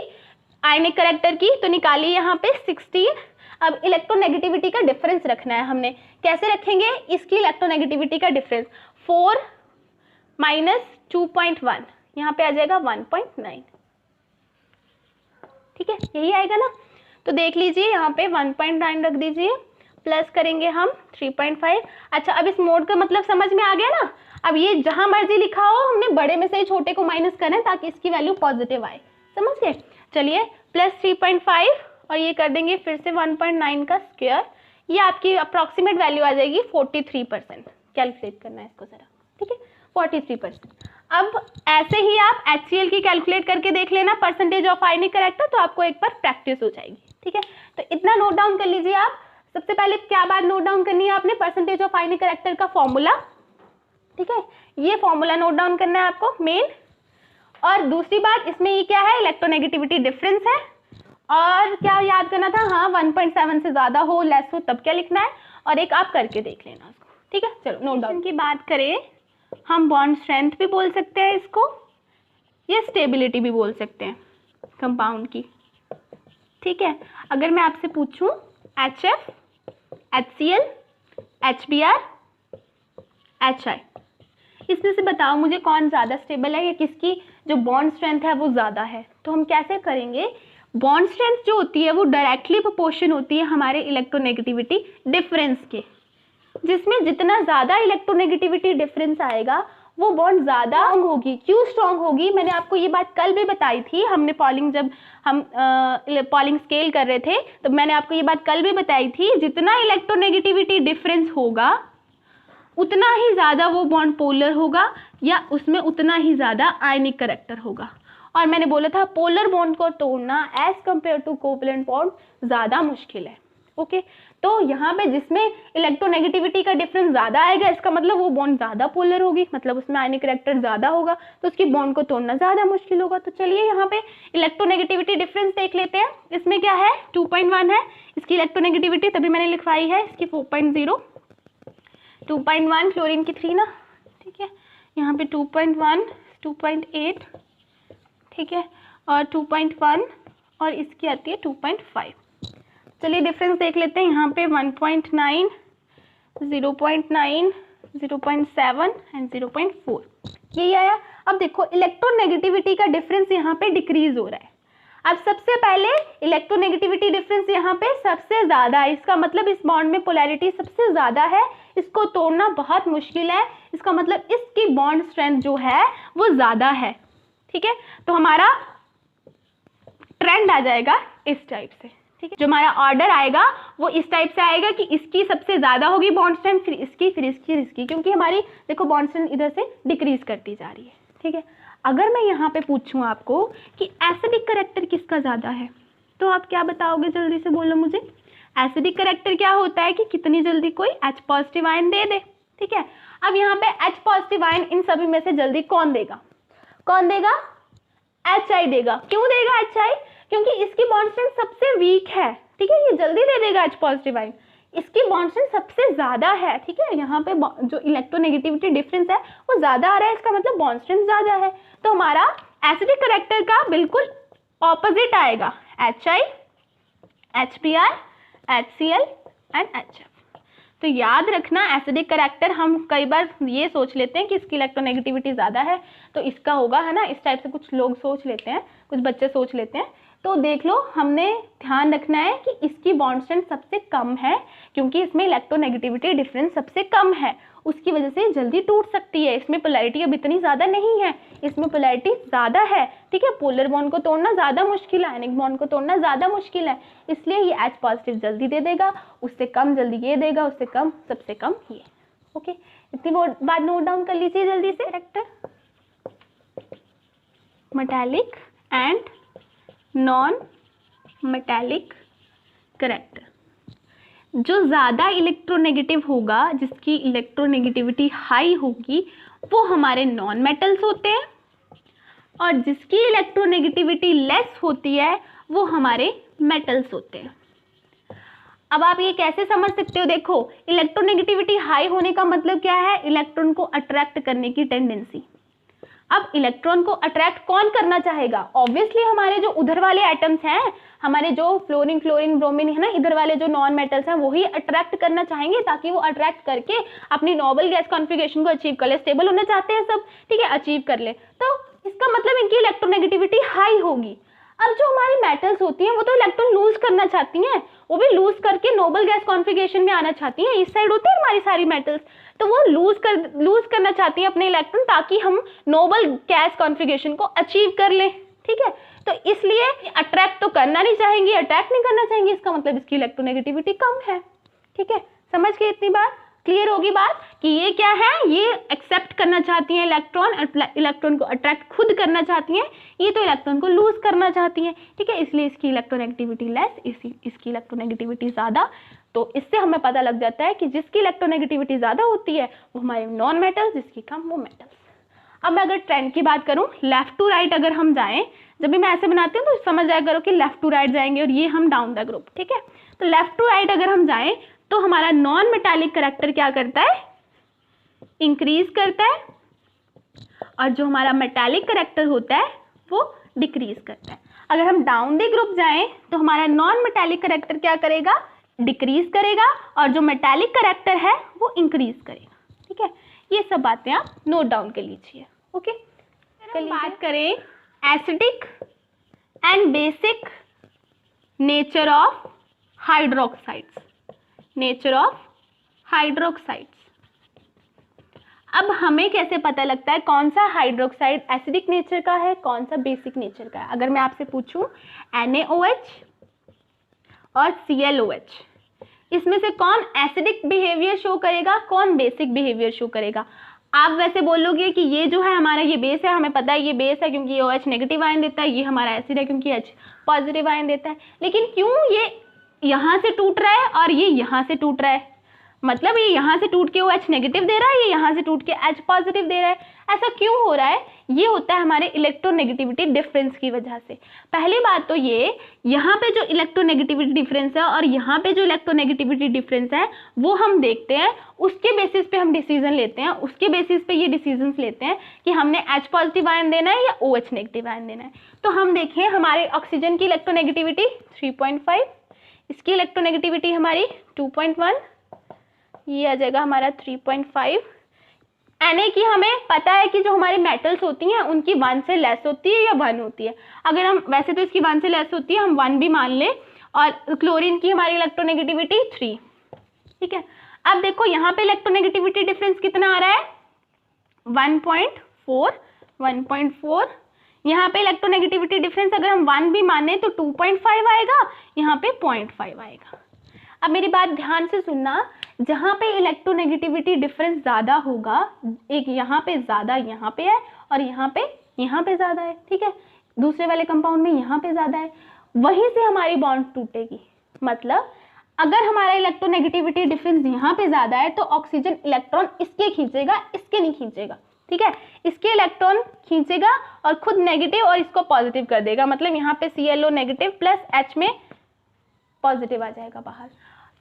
आयनिक करेक्टर की। तो निकालिए यहाँ पे 16। अब इलेक्ट्रोनेगेटिविटी का डिफरेंस रखना है हमने। कैसे रखेंगे इसकी इलेक्ट्रोनेगेटिविटी का डिफरेंस? 4 - 2.1, यहाँ पे आ जाएगा 1.9। ठीक है, यही आएगा ना। तो देख लीजिए यहाँ पे 1.9 रख दीजिए, प्लस करेंगे हम 3.5। अच्छा, अब इस मोड का मतलब समझ में आ गया ना। अब ये जहां मर्जी लिखा हो, हमने बड़े में से ही छोटे को माइनस करना है ताकि इसकी वैल्यू पॉजिटिव आए। समझ गए? चलिए, प्लस 3.5 और ये कर देंगे फिर से 1.9 का स्क्वायर। ये आपकी अप्रॉक्सीमेट वैल्यू आ जाएगी 43%। कैलकुलेट करना है इसको जरा। ठीक है, 43%। अब ऐसे ही आप HCl की कैलकुलेट करके देख लेना, परसेंटेज ऑफ आयनिक करेक्टर, तो आपको एक बार प्रैक्टिस हो जाएगी। ठीक है, तो इतना नोट डाउन कर लीजिए आप। सबसे पहले क्या बात नोट डाउन करनी है आपने? परसेंटेज ऑफ आयनिक करेक्टर का फॉर्मूला। ठीक है, ये फॉर्मूला नोट डाउन करना है आपको मेन। और दूसरी बात इसमें ये क्या है? इलेक्ट्रोनेगेटिविटी डिफरेंस है। और क्या याद करना था? हाँ, 1.7 से ज्यादा हो, लेस हो, तब क्या लिखना है, और एक आप करके देख लेना उसको। ठीक है, चलो नोट डाउन की बात करें, हम बॉन्ड स्ट्रेंथ भी बोल सकते हैं इसको, ये स्टेबिलिटी भी बोल सकते हैं कंपाउंड की। ठीक है, अगर मैं आपसे पूछूं HF, HCl, HBr, HI, इसमें से बताओ मुझे कौन ज़्यादा स्टेबल है या किसकी जो बॉन्ड स्ट्रेंथ है वो ज़्यादा है। तो हम कैसे करेंगे? बॉन्ड स्ट्रेंथ जो होती है वो डायरेक्टली प्रोपोर्शन होती है हमारे इलेक्ट्रोनेगेटिविटी डिफरेंस के, जिसमें जितना ज़्यादा इलेक्ट्रोनेगेटिविटी डिफरेंस आएगा वो बॉन्ड ज़्यादा स्ट्रॉन्ग होगी। क्यों स्ट्रॉन्ग होगी? मैंने आपको ये बात कल भी बताई थी। हमने पॉलिंग, जब हम पॉलिंग स्केल कर रहे थे तो मैंने आपको ये बात कल भी बताई थी, जितना इलेक्ट्रोनेगेटिविटी डिफरेंस होगा उतना ही ज़्यादा वो बॉन्ड पोलर होगा या उसमें उतना ही ज़्यादा आयनिक करेक्टर होगा। और मैंने बोला था पोलर बॉन्ड को तोड़ना as compared to covalent bond ज़्यादा मुश्किल है। ओके, तो यहाँ पे जिसमें इलेक्ट्रोनेगेटिविटी का डिफरेंस ज़्यादा आएगा, इसका मतलब वो बॉन्ड ज़्यादा पोलर होगी, मतलब उसमें आयनिक करेक्टर ज़्यादा होगा, तो उसकी बॉन्ड को तोड़ना ज़्यादा मुश्किल होगा। तो चलिए यहाँ पे इलेक्ट्रोनेगेटिविटी डिफरेंस देख लेते हैं। इसमें क्या है? 2.1 है इसकी इलेक्ट्रोनेगेटिविटी, तभी मैंने लिखवाई है इसकी 4.0। 2.1 क्लोरीन की 3 ना। ठीक है, यहाँ पे 2.1, 2.8, ठीक है, और 2.1 और इसकी आती है 2.5। चलिए डिफरेंस देख लेते हैं। यहाँ पे 1.9, 0.9, 0.7 एंड 0.4 यही आया। अब देखो इलेक्ट्रोनेगेटिविटी का डिफरेंस यहाँ पे डिक्रीज हो रहा है। अब सबसे पहले इलेक्ट्रोनेगेटिविटी डिफरेंस यहाँ पे सबसे ज़्यादा है, इसका मतलब इस बॉन्ड में पोलैरिटी सबसे ज़्यादा है, इसको तोड़ना बहुत मुश्किल है। इसका मतलब इसकी बॉन्ड स्ट्रेंथ जो है वो ज़्यादा है। ठीक है, तो हमारा ट्रेंड आ जाएगा इस टाइप से। ठीक है, जो हमारा ऑर्डर आएगा वो इस टाइप से आएगा कि इसकी सबसे ज़्यादा होगी बॉन्ड स्ट्रेंथ, फिर इसकी, फिर इसकी, फिर इसकी, क्योंकि हमारी देखो बॉन्ड स्ट्रेंथ इधर से डिक्रीज करती जा रही है। ठीक है, अगर मैं यहाँ पे पूछूं आपको कि एसिडिक करेक्टर किसका ज़्यादा है, तो आप क्या बताओगे? जल्दी से बोलो मुझे। एसिडिक करेक्टर क्या होता है कि कितनी जल्दी कोई H पॉजिटिव आयन दे दे। ठीक है, अब यहाँ पे H पॉजिटिव आयन इन सभी में से जल्दी कौन देगा? कौन देगा? HI देगा। क्यों देगा HI? क्योंकि इसकी बॉन्ड स्ट्रेंथ सबसे वीक है। ठीक है, ये जल्दी दे देगा H पॉजिटिव आयन, इसकी बॉन्ड स्ट्रेंथ सबसे ज़्यादा है। ठीक है, यहाँ पे जो इलेक्ट्रोनेगेटिविटी डिफरेंस है वो ज़्यादा आ रहा है, इसका मतलब बॉन्ड स्ट्रेंथ ज़्यादा है। तो हमारा एसिडिक करेक्टर का बिल्कुल ऑपोजिट आएगा, HI, HBr, HCl and HF। तो याद रखना एसिडिक करेक्टर, हम कई बार ये सोच लेते हैं कि इसकी इलेक्ट्रोनेगेटिविटी ज़्यादा है तो इसका होगा, है ना, इस टाइप से कुछ लोग सोच लेते हैं, कुछ बच्चे सोच लेते हैं। तो देख लो, हमने ध्यान रखना है कि इसकी बॉन्ड स्ट्रेंथ सबसे कम है, क्योंकि इसमें इलेक्ट्रोनेगेटिविटी डिफरेंस सबसे कम है, उसकी वजह से जल्दी टूट सकती है। इसमें पोलैरिटी अब इतनी ज़्यादा नहीं है, इसमें पोलैरिटी ज़्यादा है। ठीक है, पोलर बॉन्ड को तोड़ना ज़्यादा मुश्किल है, आयनिक बॉन्ड को तोड़ना ज़्यादा मुश्किल है, इसलिए ये H पॉजिटिव जल्दी दे देगा, उससे कम जल्दी ये देगा, उससे कम, सबसे कम ये। ओके, इतनी बात नोट डाउन कर लीजिए जल्दी से। Character metallic and non metallic character, जो ज़्यादा इलेक्ट्रोनेगेटिव होगा, जिसकी इलेक्ट्रोनेगेटिविटी हाई होगी, वो हमारे नॉन मेटल्स होते हैं, और जिसकी इलेक्ट्रोनेगेटिविटी लेस होती है वो हमारे मेटल्स होते हैं। अब आप ये कैसे समझ सकते हो, देखो इलेक्ट्रोनेगेटिविटी हाई होने का मतलब क्या है, इलेक्ट्रॉन को अट्रैक्ट करने की टेंडेंसी। अब इलेक्ट्रॉन को अट्रैक्ट कौन करना चाहेगा, ऑब्वियसली हमारे जो उधर वाले एटम्स हैं, हमारे जो फ्लोरीन क्लोरीन ब्रोमीन है ना, इधर वाले जो नॉन मेटल्स हैं वही अट्रैक्ट करना चाहेंगे, ताकि वो अट्रैक्ट करके अपनी नोबल गैस कॉन्फ़िगरेशन को अचीव कर ले। स्टेबल होना चाहते हैं सब, ठीक है, अचीव कर ले, तो इसका मतलब इनकी इलेक्ट्रोनेगेटिविटी हाई होगी। अब जो हमारी मेटल्स होती हैं वो तो इलेक्ट्रॉन लूज करना चाहती हैं, वो भी लूज करके नोबल गैस कॉन्फ़िगरेशन में आना चाहती हैं। इस साइड होती है हमारी सारी मेटल्स, तो वो लूज करना चाहती हैं अपने इलेक्ट्रॉन, ताकि हम नोबल गैस कॉन्फ़िगरेशन को अचीव कर लें, ठीक है। तो इसलिए अट्रैक्ट तो करना नहीं चाहेंगी, अट्रैक्ट नहीं करना चाहेंगी, इसका मतलब इसकी इलेक्ट्रोनेगेटिविटी कम है, ठीक है। समझ गए, इतनी बात क्लियर होगी बात कि ये क्या है, ये एक्सेप्ट करना चाहती हैं इलेक्ट्रॉन, इलेक्ट्रॉन को अट्रैक्ट खुद करना चाहती हैं, ये तो इलेक्ट्रॉन को लूज करना चाहती हैं, ठीक है। इसलिए इसकी इलेक्ट्रोनेगेटिविटी लेस, इसकी इलेक्ट्रोनेगेटिविटी ज़्यादा। तो इससे हमें पता लग जाता है कि जिसकी इलेक्ट्रोनेगेटिविटी ज़्यादा होती है वो हमारे नॉन मेटल्स, जिसकी कम वो मेटल्स। अब मैं अगर ट्रेंड की बात करूँ, लेफ्ट टू राइट अगर हम जाएं, जब भी मैं ऐसे बनाती हूँ तो समझ जाया करो कि लेफ्ट टू राइट जाएंगे और ये हम डाउन द ग्रुप, ठीक है। तो लेफ्ट टू राइट अगर हम जाएं तो हमारा नॉन मेटालिक करैक्टर क्या करता है, इंक्रीज करता है, और जो हमारा मेटालिक करैक्टर होता है वो डिक्रीज करता है। अगर हम डाउन द ग्रुप जाएं तो हमारा नॉन मेटालिक करैक्टर क्या करेगा, डिक्रीज करेगा, और जो मेटालिक करैक्टर है वो इंक्रीज करेगा, ठीक है। ये सब बातें आप नोट डाउन कर लीजिए, ओके। चलिए बात करें acidic and basic nature of hydroxides, nature of hydroxides. अब हमें कैसे पता लगता है कौन सा हाइड्रोक्साइड एसिडिक नेचर का है, कौन सा बेसिक नेचर का है। अगर मैं आपसे पूछूं NaOH और ClOH, इसमें से कौन एसिडिक बिहेवियर शो करेगा, कौन बेसिक बिहेवियर शो करेगा। आप वैसे बोलोगे कि ये जो है हमारा ये बेस है, हमें पता है ये बेस है क्योंकि ये OH नेगेटिव आयन देता है, ये हमारा एसिड है क्योंकि H पॉजिटिव आयन देता है। लेकिन क्यों ये यहाँ से टूट रहा है और ये यहाँ से टूट रहा है, मतलब ये यहाँ से टूट के OH नेगेटिव दे रहा है, ये यहाँ से टूट के H पॉजिटिव दे रहा है, ऐसा क्यों हो रहा है, ये होता है हमारे इलेक्ट्रोनेगेटिविटी डिफरेंस की वजह से। पहली बात तो ये, यहाँ पे जो इलेक्ट्रोनेगेटिविटी डिफरेंस है और यहाँ पे जो इलेक्ट्रोनेगेटिविटी डिफरेंस है वो हम देखते हैं, उसके बेसिस पे हम डिसीजन लेते हैं, उसके बेसिस पे ये डिसीजंस लेते हैं कि हमने H पॉजिटिव आयन देना है या OH नेगेटिव आयन देना है। तो हम देखें हमारे ऑक्सीजन की इलेक्ट्रोनेगेटिविटी 3.5, इसकी इलेक्ट्रोनेगेटिविटी हमारी 2.1, ये आ जाएगा हमारा 3.5। Na की हमें पता है कि जो हमारी मेटल्स होती हैं उनकी 1 से लेस होती है या 1 होती है। अगर हम वैसे तो इसकी 1 से लेस होती है, हम 1 भी मान लें, और क्लोरीन की हमारी इलेक्ट्रोनेगेटिविटी 3, ठीक है। अब देखो यहाँ पे इलेक्ट्रोनेगेटिविटी डिफरेंस कितना आ रहा है, 1.4, 1.4। यहाँ पे इलेक्ट्रोनेगेटिविटी डिफरेंस अगर हम 1 भी माने तो 2.5 आएगा, यहाँ पे 0.5 आएगा। अब मेरी बात ध्यान से सुनना, जहाँ पे इलेक्ट्रोनेगेटिविटी डिफरेंस ज़्यादा होगा, एक यहाँ पे ज़्यादा यहाँ पे है और यहाँ पे ज़्यादा है, ठीक है, दूसरे वाले कंपाउंड में यहाँ पे ज़्यादा है, वहीं से हमारी बॉन्ड टूटेगी। मतलब अगर हमारा इलेक्ट्रोनेगेटिविटी डिफरेंस यहाँ पे ज़्यादा है तो ऑक्सीजन इलेक्ट्रॉन इसके खींचेगा, इसके नहीं खींचेगा, ठीक है, इसके इलेक्ट्रॉन खींचेगा और खुद नेगेटिव और इसको पॉजिटिव कर देगा। मतलब यहाँ पे ClO नेगेटिव प्लस H में पॉजिटिव आ जाएगा बाहर।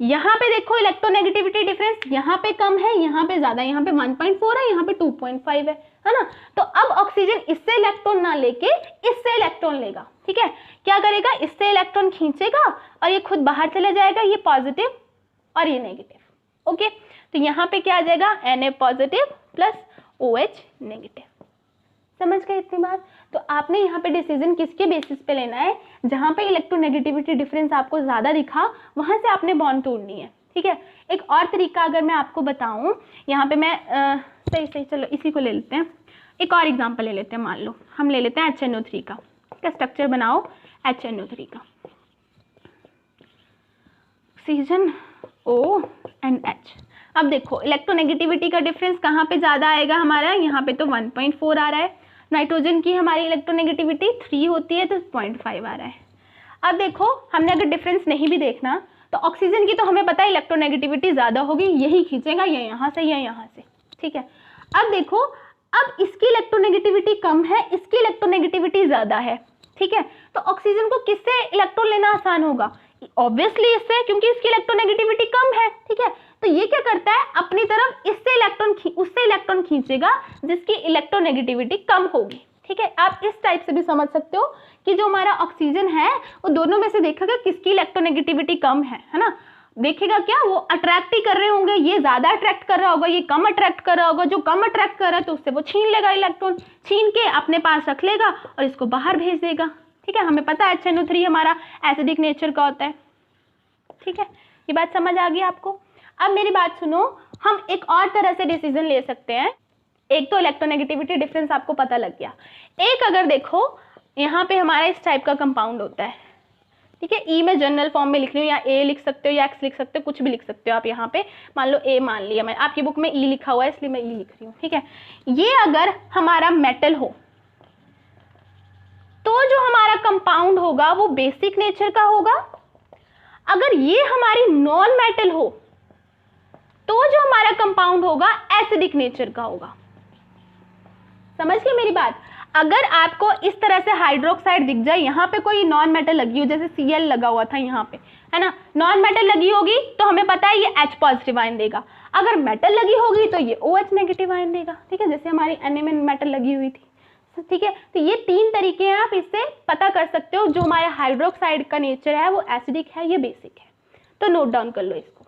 यहाँ पे देखो इलेक्ट्रोनेगेटिविटी डिफरेंस यहाँ पे कम है, यहाँ पे ज्यादा, यहाँ पे 1.4 है, यहाँ पे 2.5 है ना। तो अब ऑक्सीजन इससे इलेक्ट्रॉन ना लेके इससे इलेक्ट्रॉन लेगा, ठीक है, क्या करेगा, इससे इलेक्ट्रॉन खींचेगा और ये खुद बाहर चला जाएगा, ये पॉजिटिव और ये नेगेटिव, ओके। तो यहाँ पे क्या आ जाएगा, Na positive plus OH negative. समझ गए इतनी बात। तो आपने यहाँ पे डिसीजन किसके बेसिस पे लेना है, जहाँ पे इलेक्ट्रोनेगेटिविटी डिफरेंस आपको ज़्यादा दिखा वहाँ से आपने बॉन्ड तोड़नी है, ठीक है। एक और तरीका अगर मैं आपको बताऊँ, यहाँ पे मैं सही चलो इसी को ले लेते हैं, एक और एग्जांपल ले लेते हैं। मान लो हम ले लेते हैं HNO3 का, ठीक है, स्ट्रक्चर बनाओ HNO3 का, ऑक्सीजन O एंड H। अब देखो इलेक्ट्रोनेगेटिविटी का डिफरेंस कहाँ पे ज़्यादा आएगा हमारा, यहाँ पे तो 1.4 आ रहा है, नाइट्रोजन की हमारी इलेक्ट्रोनेगेटिविटी 3 होती है तो 0.5 आ रहा है। अब देखो हमने अगर डिफरेंस नहीं भी देखना तो ऑक्सीजन की तो हमें पता है इलेक्ट्रोनेगेटिविटी ज़्यादा होगी, यही खींचेगा, या यहाँ से या यहाँ से, ठीक है। अब देखो अब इसकी इलेक्ट्रोनेगेटिविटी कम है, इसकी इलेक्ट्रोनेगेटिविटी ज़्यादा है, ठीक है, तो ऑक्सीजन को किससे इलेक्ट्रॉन लेना आसान होगा, ऑब्वियसली इससे, क्योंकि इसकी इलेक्ट्रोनेगेटिविटी कम है, ठीक है। तो ये क्या करता है, अपनी तरफ उससे इलेक्ट्रॉन खींचेगा जिसकी इलेक्ट्रोनेगेटिविटी कम होगी, ठीक है। आप इस टाइप से भी समझ सकते हो कि जो हमारा ऑक्सीजन है वो दोनों में से देखेगा किसकी इलेक्ट्रोनेगेटिविटी कम है ना। देखेगा क्या, वो अट्रैक्ट ही कर रहे होंगे, ये ज्यादा अट्रैक्ट कर रहा होगा, ये कम अट्रैक्ट कर रहा होगा। जो कम अट्रैक्ट कर रहा है तो उससे वो छीन लेगा इलेक्ट्रॉन, छीन के अपने पास रख लेगा और इसको बाहर भेज देगा, ठीक है। हमें पता है HNO3 हमारा एसिडिक नेचर का होता है, ठीक है। ये बात समझ आ गई आपको। अब मेरी बात सुनो, हम एक और तरह से डिसीजन ले सकते हैं। एक तो इलेक्ट्रोनेगेटिविटी डिफरेंस आपको पता लग गया। एक अगर देखो यहाँ पे हमारा इस टाइप का कंपाउंड होता है, ठीक है। ई में जनरल फॉर्म में लिख रही हूँ, या ए लिख सकते हो या एक्स लिख सकते हो, कुछ भी लिख सकते हो आप। यहाँ पे मान लो ए मान लिया मैं, आपकी बुक में ई लिखा हुआ है इसलिए मैं ई लिख रही हूँ, ठीक है। ये अगर हमारा मेटल हो तो जो हमारा कंपाउंड होगा वो बेसिक नेचर का होगा। अगर ये हमारी नॉन मेटल हो तो जो हमारा कंपाउंड होगा एसिडिक नेचर का होगा। समझ गए मेरी बात। अगर आपको इस तरह से हाइड्रोक्साइड दिख जाए, यहाँ पे कोई नॉन मेटल लगी हो, जैसे Cl लगा हुआ था यहाँ पे, है ना, नॉन मेटल लगी होगी तो हमें पता है ये H पॉजिटिव आयन देगा। अगर मेटल लगी होगी तो ये OH नेगेटिव आयन देगा, ठीक है, जैसे हमारी Na में मेटल लगी हुई थी, ठीक है। तो ये 3 तरीके हैं, आप इससे पता कर सकते हो जो हमारे हाइड्रोक्साइड का नेचर है वो एसिडिक है या बेसिक है। तो नोट डाउन कर लो इसको।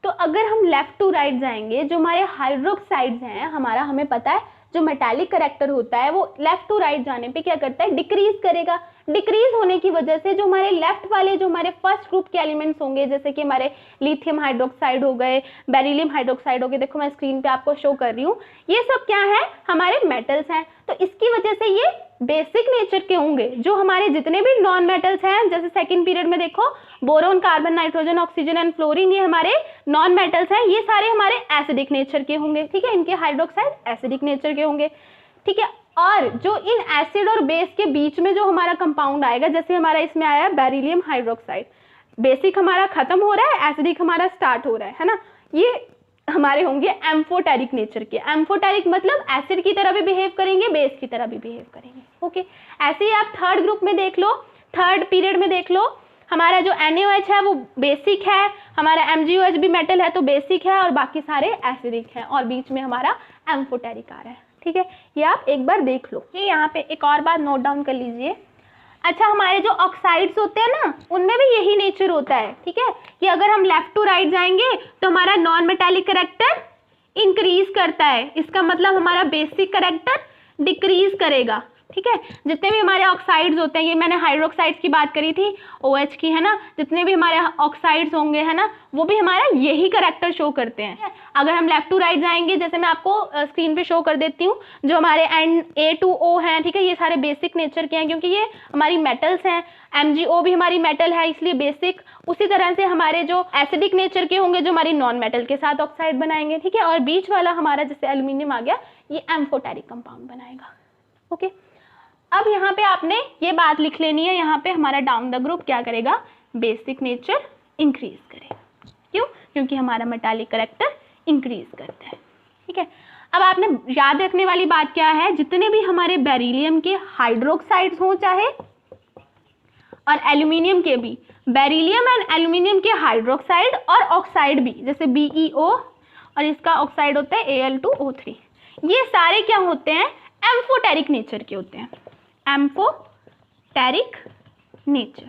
तो अगर हम लेफ्ट टू राइट जाएंगे, जो हमारे हाइड्रोक्साइड्स हैं हमारा, हमें पता है जो मेटालिक करैक्टर होता है वो लेफ्ट टू राइट जाने पे क्या करता है, डिक्रीज करेगा। डिक्रीज होने की वजह से जो हमारे लेफ्ट वाले जो हमारे फर्स्ट ग्रुप के एलिमेंट्स होंगे, जैसे कि हमारे लिथियम हाइड्रोक्साइड हो गए, बेरिलियम हाइड्रोक्साइड हो गए, देखो मैं स्क्रीन पे आपको शो कर रही हूँ, ये सब क्या है, हमारे मेटल्स हैं। तो इसकी वजह से ये बेसिक नेचर के होंगे। जो हमारे जितने भी नॉन मेटल्स हैं, जैसे सेकंड पीरियड में देखो boron, carbon, nitrogen, oxygen and fluorine, ये हमारे नॉन मेटल्स हैं, ये सारे हमारे एसिडिक नेचर के होंगे, ठीक है। इनके हाइड्रोक्साइड एसिडिक नेचर के होंगे, ठीक है। और जो इन एसिड और बेस के बीच में जो हमारा कंपाउंड आएगा, जैसे हमारा इसमें आया बेरिलियम हाइड्रोक्साइड, बेसिक हमारा खत्म हो रहा है, एसिडिक हमारा स्टार्ट हो रहा है ना, ये हमारे होंगे एम्फोटेरिक नेचर के। एम्फोटेरिक मतलब एसिड की तरह भी बिहेव करेंगे, बेस की तरह भी बिहेव करेंगे, ओके। ऐसे ही आप थर्ड ग्रुप में देख लो, थर्ड पीरियड में देख लो, हमारा जो NaOH है वो बेसिक है, हमारा MgOH भी मेटल है तो बेसिक है, और बाकी सारे एसिडिक हैं, और बीच में हमारा एम्फोटेरिक आ रहा है, ठीक है। ये आप एक बार देख लो। ये यहाँ पे एक और बात नोट डाउन कर लीजिए। अच्छा, हमारे जो ऑक्साइड्स होते हैं ना, उनमें भी यही नेचर होता है, ठीक है, कि अगर हम लेफ्ट टू राइट जाएंगे तो हमारा नॉन मेटालिक करैक्टर इंक्रीज करता है, इसका मतलब हमारा बेसिक करैक्टर डिक्रीज करेगा, ठीक है। जितने भी हमारे ऑक्साइड्स होते हैं, ये मैंने हाइड्रोक्साइड्स की बात करी थी, OH की, है ना, जितने भी हमारे ऑक्साइड्स होंगे, है ना, वो भी हमारा यही करैक्टर शो करते हैं। अगर हम लेफ्ट टू राइट जाएंगे, जैसे मैं आपको स्क्रीन पे शो कर देती हूँ, जो हमारे Na2O हैं, ठीक है, ये सारे बेसिक नेचर के हैं क्योंकि ये हमारी मेटल्स हैं। MgO भी हमारी मेटल है इसलिए बेसिक। उसी तरह से हमारे जो एसिडिक नेचर के होंगे जो हमारी नॉन मेटल के साथ ऑक्साइड बनाएंगे, ठीक है। और बीच वाला हमारा जैसे एल्यूमिनियम आ गया, ये एम्फोटेरिक कंपाउंड बनाएगा, ओके। अब यहाँ पे आपने ये बात लिख लेनी है, यहाँ पे हमारा डाउन द ग्रुप क्या करेगा, बेसिक नेचर इंक्रीज करेगा। क्यों? क्योंकि हमारा मेटालिक करैक्टर इंक्रीज करता है, ठीक है। अब आपने याद रखने वाली बात क्या है, जितने भी हमारे बेरिलियम के हाइड्रोक्साइड्स हों चाहे, और एल्यूमिनियम के भी, बेरिलियम एंड एल्यूमिनियम के हाइड्रोक्साइड और ऑक्साइड भी, जैसे BeO, और इसका ऑक्साइड होता है Al2O3, ये सारे क्या होते हैं, एम्फोटेरिक नेचर के होते हैं, एम्फोटेरिक नेचर,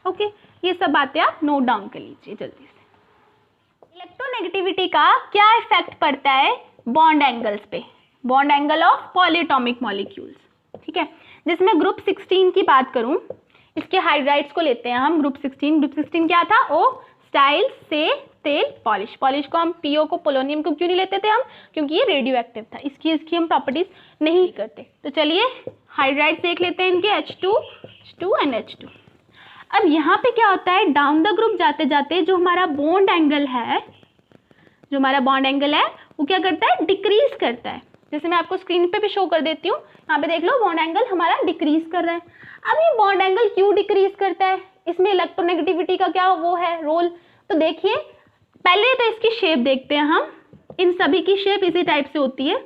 ओके। ये सब बातें आप नोट डाउन कर लीजिए जल्दी से। इलेक्ट्रोनेगेटिविटी का क्या इफेक्ट पड़ता है बॉन्ड एंगल्स पे, bond angle of polyatomic molecules, ठीक है। जिसमें ग्रुप 16 की बात करूं, इसके हाइड्राइड्स को लेते हैं हम। ग्रुप 16 क्या था, O स्टाइल से तेल पॉलिश। पॉलिश को हम PO को, पोलोनियम को क्यों नहीं लेते थे हम, क्योंकि ये रेडियो एक्टिव था, इसकी हम प्रॉपर्टीज नहीं करते। तो चलिए हाइड्राइड्स देख लेते हैं इनके, H2 एंड H2। अब यहाँ पे क्या होता है, डाउन द ग्रुप जाते जाते जो हमारा बॉन्ड एंगल है, वो क्या करता है, डिक्रीज करता है। जैसे मैं आपको स्क्रीन पे भी शो कर देती हूँ, यहाँ पे देख लो बॉन्ड एंगल हमारा डिक्रीज कर रहा है। अब ये बॉन्ड एंगल क्यों डिक्रीज करता है, इसमें इलेक्ट्रोनेगेटिविटी का क्या वो है रोल, तो देखिए पहले तो इसकी शेप देखते हैं हम। इन सभी की शेप इसी टाइप से होती है,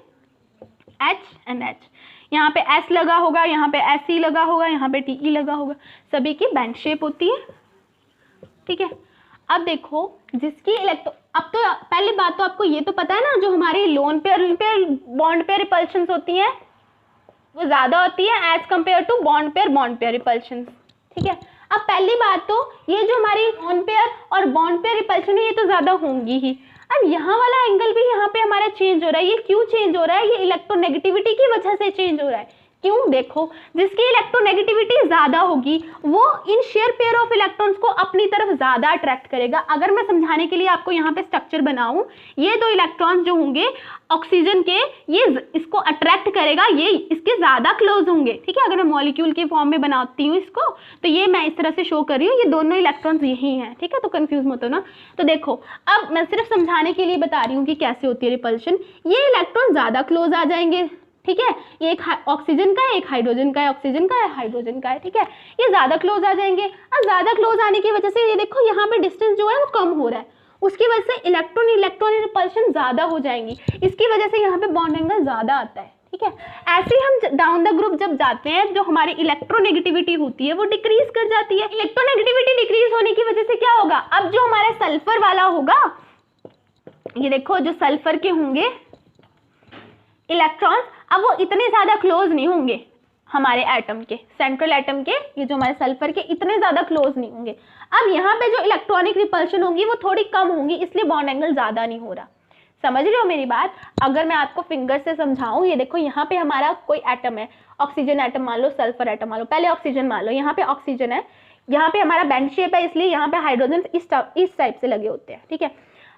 H एंड H। यहाँ पे S लगा होगा, यहाँ पे SE लगा होगा, यहाँ पे TE लगा होगा, सभी की बैंड शेप होती है। ठीक है, अब देखो जिसकी अब तो पहली बात तो आपको ये तो पता है ना, जो हमारी lone pair bond pair repulsions होती हैं वो ज्यादा होती है as compared to bond pair repulsions. ठीक है, अब पहली बात तो ये जो हमारी लोन पेयर और बॉन्ड पेयर रिपल्शन है ये तो ज्यादा होंगी ही। अब यहाँ वाला एंगल भी यहाँ पे हमारा चेंज हो रहा है, ये क्यों चेंज हो रहा है? ये इलेक्ट्रोनेगेटिविटी की वजह से चेंज हो रहा है। क्यों? देखो, जिसकी इलेक्ट्रोनेगेटिविटी ज्यादा होगी वो इन शेयर पेयर ऑफ इलेक्ट्रॉन्स को अपनी तरफ ज्यादा अट्रैक्ट करेगा। अगर मैं समझाने के लिए आपको यहाँ पे स्ट्रक्चर बनाऊं, ये दो इलेक्ट्रॉन्स जो होंगे ऑक्सीजन के, ये इसको अट्रैक्ट करेगा, ये इसके ज्यादा क्लोज होंगे। ठीक है, अगर मैं मॉलिक्यूल के फॉर्म में बनाती हूँ इसको, तो ये मैं इस तरह से शो कर रही हूँ, ये दोनों इलेक्ट्रॉन्स यही हैं। ठीक है, तो कंफ्यूज मत हो ना। तो देखो, अब मैं सिर्फ समझाने के लिए बता रही हूँ कि कैसे होती है रिपल्शन। ये इलेक्ट्रॉन ज्यादा क्लोज आ जाएंगे। ठीक है, ये एक ऑक्सीजन का है, एक हाइड्रोजन का है, ऑक्सीजन का है, हाइड्रोजन का है। ठीक है, ये ज्यादा क्लोज आ जाएंगे। अब ज्यादा क्लोज आने की वजह से ये देखो यहाँ पे डिस्टेंस जो है वो कम हो रहा है, उसकी वजह से इलेक्ट्रॉन इलेक्ट्रॉन रिपल्शन ज्यादा हो जाएंगी, इसकी वजह से यहाँ पे बॉन्ड एंगल ज्यादा आता है। ठीक है, ऐसे ही हम डाउन द ग्रुप जब जाते हैं, जो हमारी इलेक्ट्रोनेगेटिविटी होती है वो डिक्रीज कर जाती है। इलेक्ट्रोनेगेटिविटी डिक्रीज होने की वजह से क्या होगा? अब जो हमारे सल्फर वाला होगा, ये देखो जो सल्फर के होंगे इलेक्ट्रॉन्स, अब वो इतने ज्यादा क्लोज नहीं होंगे हमारे एटम के, सेंट्रल एटम के, ये जो हमारे सल्फर के इतने ज्यादा क्लोज नहीं होंगे। अब यहाँ पे जो इलेक्ट्रॉनिक रिपल्शन होगी वो थोड़ी कम होंगी, इसलिए बॉन्ड एंगल ज्यादा नहीं हो रहा। समझ रहे हो मेरी बात? अगर मैं आपको फिंगर से समझाऊं, ये देखो यहाँ पे हमारा कोई एटम है, ऑक्सीजन एटम मान लो, सल्फर एटम मान लो, पहले ऑक्सीजन मान लो, यहाँ पे ऑक्सीजन है, यहाँ पे हमारा बैंड शेप है, इसलिए यहाँ पे हाइड्रोजन इस टाइप से लगे होते हैं। ठीक है,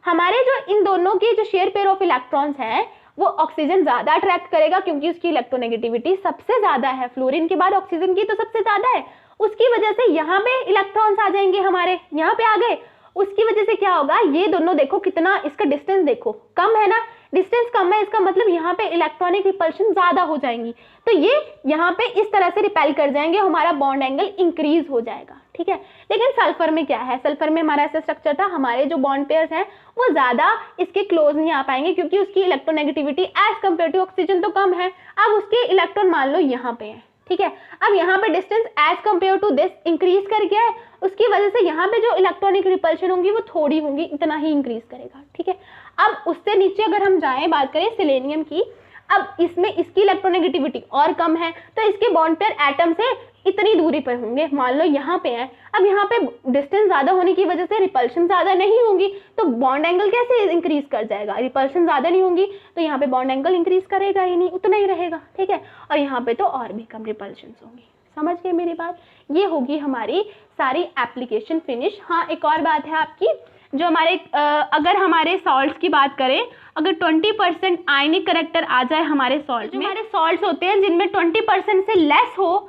हमारे जो इन दोनों की जो शेयर पेयर ऑफ इलेक्ट्रॉन्स है वो ऑक्सीजन ज्यादा अट्रैक्ट करेगा, क्योंकि उसकी इलेक्ट्रोनेगेटिविटी सबसे ज्यादा है, फ्लोरीन के बाद ऑक्सीजन की तो सबसे ज्यादा है। उसकी वजह से यहाँ पे इलेक्ट्रॉन्स आ जाएंगे, हमारे यहाँ पे आ गए। उसकी वजह से क्या होगा? ये दोनों देखो कितना, इसका डिस्टेंस देखो कम है ना, डिस्टेंस कम है, इसका मतलब यहाँ पे इलेक्ट्रॉनिक रिपल्शन ज्यादा हो जाएंगी, तो ये यहाँ पे इस तरह से रिपेल कर जाएंगे, हमारा बॉन्ड एंगल इंक्रीज हो जाएगा। ठीक है, लेकिन सल्फर में क्या है? सल्फर में हमारा ऐसा स्ट्रक्चर था, हमारे जो बॉन्ड पेयर्स हैं वो ज्यादा इसके क्लोज नहीं आ पाएंगे, क्योंकि उसकी electronegativity as compared to oxygen तो कम है। अब उसके इलेक्ट्रॉन मान लो यहाँ पे है। ठीक है, अब यहाँ पे distance as compared to this increase कर गया है, उसकी वजह से यहाँ पे जो इलेक्ट्रॉनिक रिपल्शन होंगी वो थोड़ी होंगी, इतना ही इंक्रीज करेगा। ठीक है, अब उससे नीचे अगर हम जाएं, बात करें सेलेनियम की, अब इसमें इसकी इलेक्ट्रोनेगेटिविटी और कम है, तो इसके बॉन्ड पेयर एटम से इतनी दूरी पर होंगे, मान लो यहाँ पे है। अब यहाँ पे डिस्टेंस ज्यादा होने की वजह से रिपल्शन ज्यादा नहीं होंगी, तो बॉन्ड एंगल कैसे इंक्रीज कर जाएगा? रिपल्शन ज्यादा नहीं होंगी तो यहाँ पे बॉन्ड एंगल इंक्रीज करेगा ही नहीं, उतना ही रहेगा। ठीक है, और यहाँ पे तो और भी कम रिपल्शन होंगी। समझ गए मेरी बात? ये होगी हमारी सारी एप्लीकेशन फिनिश। हाँ, एक और बात है आपकी, जो हमारे अगर हमारे सॉल्ट्स की बात करें, अगर 20% आयनिक करैक्टर आ जाए हमारे सॉल्ट में, हमारे सॉल्ट्स होते हैं जिनमें 20% से लेस हो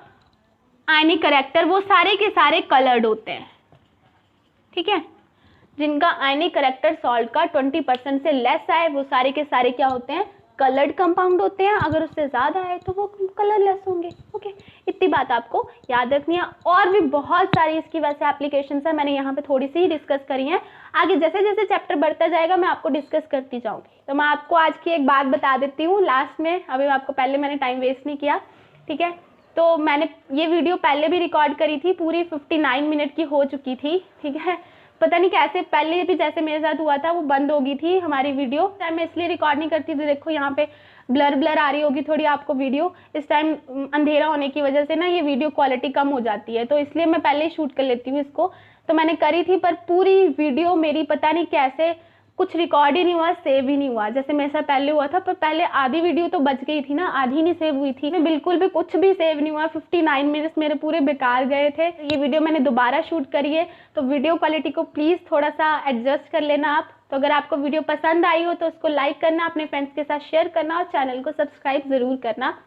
आयनिक करैक्टर, वो सारे के सारे कलर्ड होते हैं। ठीक है, जिनका आयनिक करैक्टर सॉल्ट का 20% से लेस आए वो सारे के सारे क्या होते हैं? कलर्ड कंपाउंड होते हैं। अगर उससे ज्यादा है तो वो कलरलेस होंगे। ओके, इतनी बात आपको याद रखनी है। और भी बहुत सारी इसकी वैसे एप्लीकेशंस है, मैंने यहाँ पे थोड़ी सी ही डिस्कस करी हैं, आगे जैसे जैसे चैप्टर बढ़ता जाएगा मैं आपको डिस्कस करती जाऊंगी। तो मैं आपको आज की एक बात बता देती हूँ लास्ट में, अभी आपको पहले मैंने टाइम वेस्ट नहीं किया। ठीक है, तो मैंने ये वीडियो पहले भी रिकॉर्ड करी थी, पूरी 59 मिनट की हो चुकी थी। ठीक है, पता नहीं कैसे पहले भी जैसे मेरे साथ हुआ था वो बंद हो गई थी हमारी वीडियो। टाइम मैं इसलिए रिकॉर्ड नहीं करती थी, देखो यहाँ पे ब्लर आ रही होगी थोड़ी आपको वीडियो, इस टाइम अंधेरा होने की वजह से ना ये वीडियो क्वालिटी कम हो जाती है, तो इसलिए मैं पहले ही शूट कर लेती हूँ इसको। तो मैंने करी थी, पर पूरी वीडियो मेरी पता नहीं कैसे कुछ रिकॉर्ड ही नहीं हुआ, सेव ही नहीं हुआ, जैसे मेरे साथ पहले हुआ था। पर पहले आधी वीडियो तो बच गई थी ना, आधी नहीं सेव हुई थी, बिल्कुल भी कुछ भी सेव नहीं हुआ। 59 मिनट्स मेरे पूरे बेकार गए थे। ये वीडियो मैंने दोबारा शूट करी है, तो वीडियो क्वालिटी को प्लीज़ थोड़ा सा एडजस्ट कर लेना आप। तो अगर आपको वीडियो पसंद आई हो तो उसको लाइक करना, अपने फ्रेंड्स के साथ शेयर करना और चैनल को सब्सक्राइब ज़रूर करना।